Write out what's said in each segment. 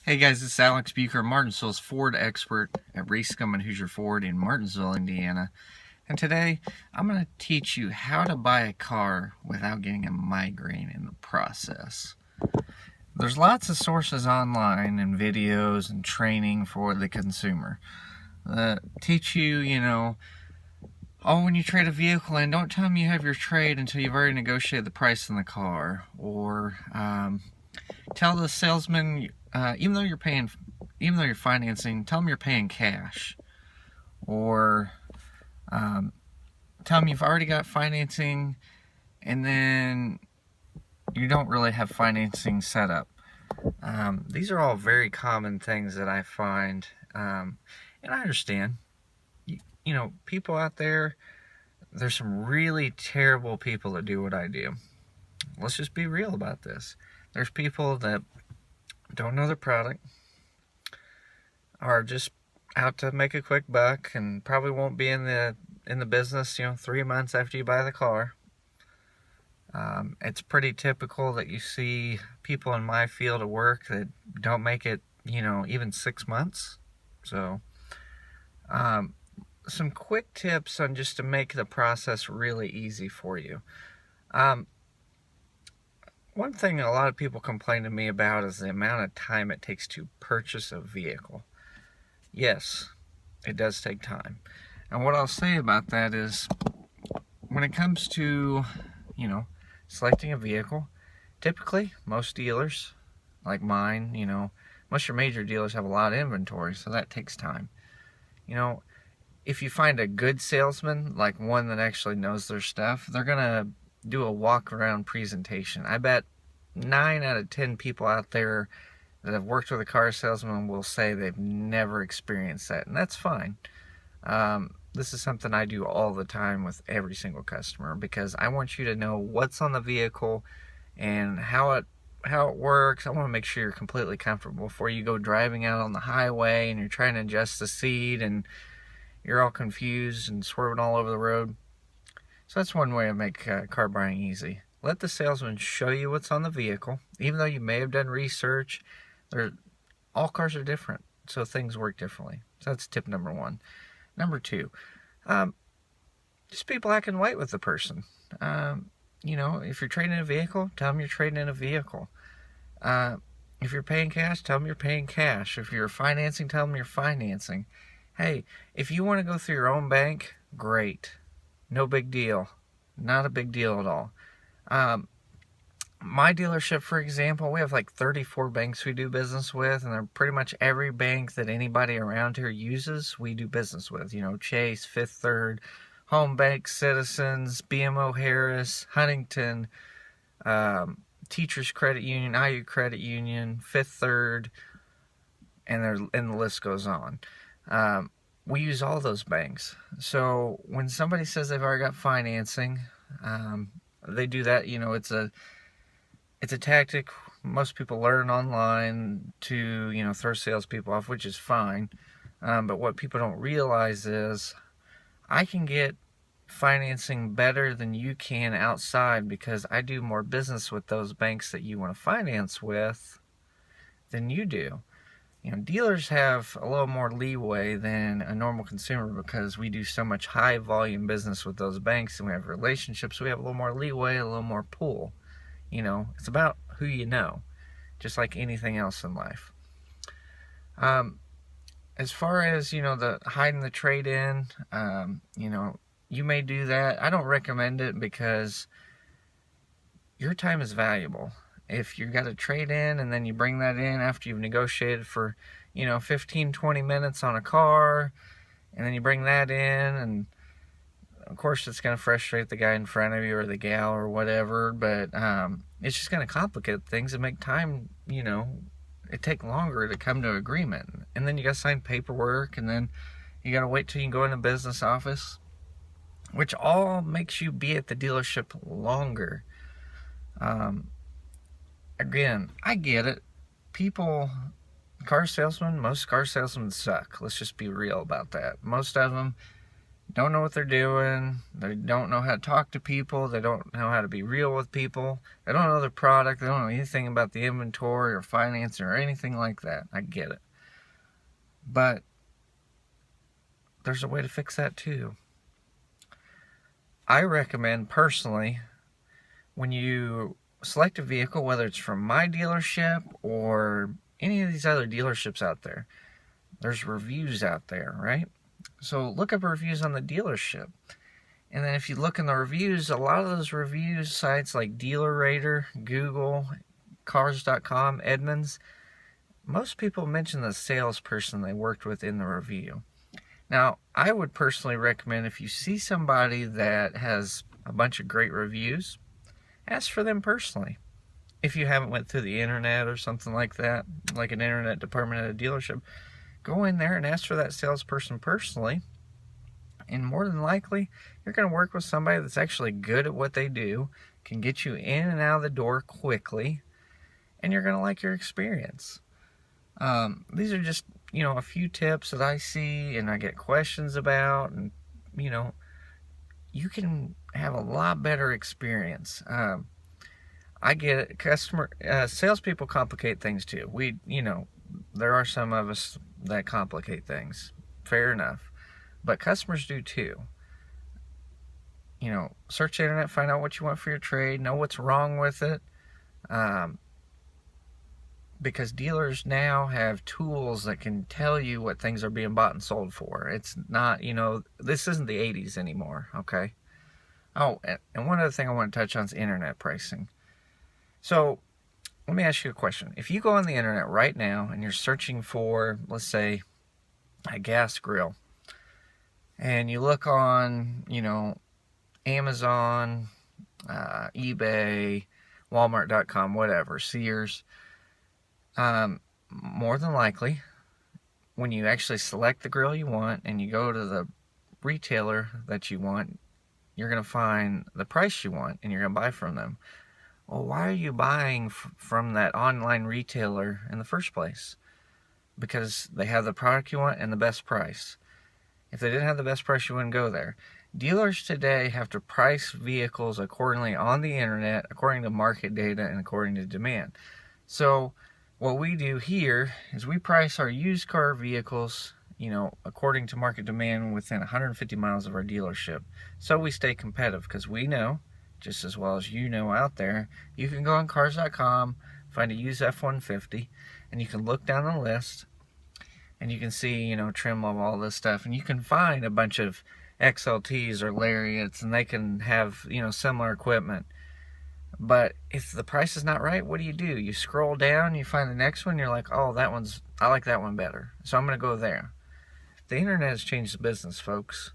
Hey guys, this is Alex Buker, Martinsville's Ford expert at Reese Scummin Hoosier Ford in Martinsville, Indiana. And today, I'm going to teach you how to buy a car without getting a migraine in the process. There's lots of sources online and videos and training for the consumer that teach you, oh, when you trade a vehicle in, don't tell them you have your trade until you've already negotiated the price on the car. Or tell the salesman, even though you're financing, tell them you're paying cash. Or tell them you've already got financing and then you don't really have financing set up. These are all very common things that I find, and I understand. People out there, there's some really terrible people that do what I do. Let's just be real about this. There's people that don't know their product, are just out to make a quick buck, and probably won't be in the business 3 months after you buy the car. It's pretty typical that you see people in my field of work that don't make it even 6 months. So some quick tips on just to make the process really easy for you. One thing a lot of people complain to me about is the amount of time it takes to purchase a vehicle. Yes, it does take time. And what I'll say about that is, when it comes to, selecting a vehicle, typically most dealers, like mine, most of your major dealers have a lot of inventory, so that takes time. If you find a good salesman, like one that actually knows their stuff, they're going to do a walk-around presentation. I bet 9 out of 10 people out there that have worked with a car salesman will say they've never experienced that, and that's fine. This is something I do all the time with every single customer, because I want you to know what's on the vehicle and how it works. I want to make sure you're completely comfortable before you go driving out on the highway and you're trying to adjust the seat and you're all confused and swerving all over the road. So that's one way to make car buying easy. Let the salesman show you what's on the vehicle. Even though you may have done research, all cars are different, so things work differently. So that's tip number 1. Number 2, just be black and white with the person. If you're trading in a vehicle, tell them you're trading in a vehicle. If you're paying cash, tell them you're paying cash. If you're financing, tell them you're financing. Hey, if you want to go through your own bank, great. No big deal. Not a big deal at all. My dealership, for example, we have like 34 banks we do business with, and they're pretty much every bank that anybody around here uses, we do business with. Chase, Fifth Third, Home Bank, Citizens, BMO Harris, Huntington, Teachers Credit Union, IU Credit Union, Fifth Third, and the list goes on. We use all those banks. So when somebody says they've already got financing, they do that. It's a tactic most people learn online to throw salespeople off, which is fine. But what people don't realize is I can get financing better than you can outside, because I do more business with those banks that you want to finance with than you do. Dealers have a little more leeway than a normal consumer, because we do so much high volume business with those banks and we have relationships. We have a little more leeway, a little more pull. It's about who you know, just like anything else in life. As far as, the hiding the trade-in, you may do that. I don't recommend it, because your time is valuable. If you've got a trade-in and then you bring that in after you've negotiated for, 15, 20 minutes on a car, and then you bring that in, and of course it's going to frustrate the guy in front of you or the gal or whatever, but it's just going to complicate things and make time, it take longer to come to agreement. And then you got to sign paperwork, and then you got to wait till you can go in the business office, which all makes you be at the dealership longer. Again, I get it. Most car salesmen suck. Let's just be real about that. Most of them, don't know what they're doing. They don't know how to talk to people. They don't know how to be real with people. They don't know the product. They don't know anything about the inventory or financing or anything like that. I get it. But there's a way to fix that too. I recommend personally, when you select a vehicle, whether it's from my dealership or any of these other dealerships out there, there's reviews out there, right? So look up reviews on the dealership. And then if you look in the reviews, a lot of those review sites like DealerRater, Google, Cars.com, Edmunds, most people mention the salesperson they worked with in the review. Now, I would personally recommend, if you see somebody that has a bunch of great reviews, ask for them personally. If you haven't went through the internet or something like that, like an internet department at a dealership, go in there and ask for that salesperson personally. And more than likely, you're going to work with somebody that's actually good at what they do, can get you in and out of the door quickly, and you're going to like your experience. These are just, a few tips that I see and I get questions about, and, you can have a lot better experience. I get it. Salespeople complicate things too. There are some of us that complicate things. Fair enough. But customers do too. Search the internet, find out what you want for your trade, know what's wrong with it. Because dealers now have tools that can tell you what things are being bought and sold for. It's not, this isn't the 80s anymore, okay? Oh, and one other thing I want to touch on is internet pricing. So, let me ask you a question. If you go on the internet right now and you're searching for, let's say, a gas grill, and you look on, Amazon, eBay, Walmart.com, whatever, Sears, more than likely, when you actually select the grill you want and you go to the retailer that you want, you're going to find the price you want and you're going to buy from them. Well, why are you buying from that online retailer in the first place? Because they have the product you want and the best price. If they didn't have the best price, you wouldn't go there. Dealers today have to price vehicles accordingly on the internet, according to market data and according to demand. So what we do here is we price our used car vehicles, according to market demand within 150 miles of our dealership. So we stay competitive, because we know, just as well as out there, you can go on Cars.com, find a used F-150, and you can look down the list, and you can see, trim level, all this stuff, and you can find a bunch of XLTs or Lariats, and they can have, similar equipment. But if the price is not right, what do? You scroll down, you find the next one, you're like, oh, I like that one better, so I'm going to go there. The internet has changed the business, folks.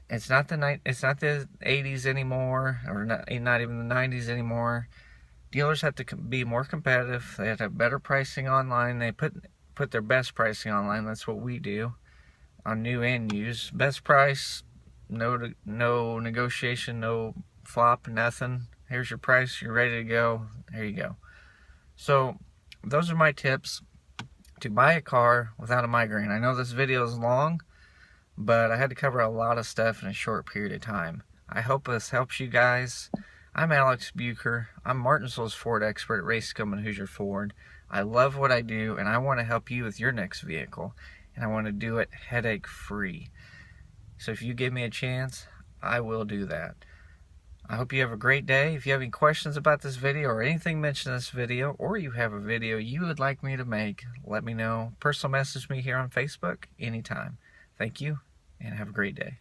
It's not the 80s anymore, or not even the 90s anymore. Dealers have to be more competitive. They have to have better pricing online. They put their best pricing online. That's what we do on new and used. Best price, no negotiation, no flop, nothing. Here's your price. You're ready to go. There you go. So those are my tips to buy a car without a migraine. I know this video is long, but I had to cover a lot of stuff in a short period of time. I hope this helps you guys. I'm Alex Buker. I'm Martinsville's Ford expert at Ray Skillman Hoosier Ford. I love what I do, and I want to help you with your next vehicle, and I want to do it headache-free. So if you give me a chance, I will do that. I hope you have a great day. If you have any questions about this video or anything mentioned in this video, or you have a video you would like me to make, let me know. Personal message me here on Facebook anytime. Thank you, and have a great day.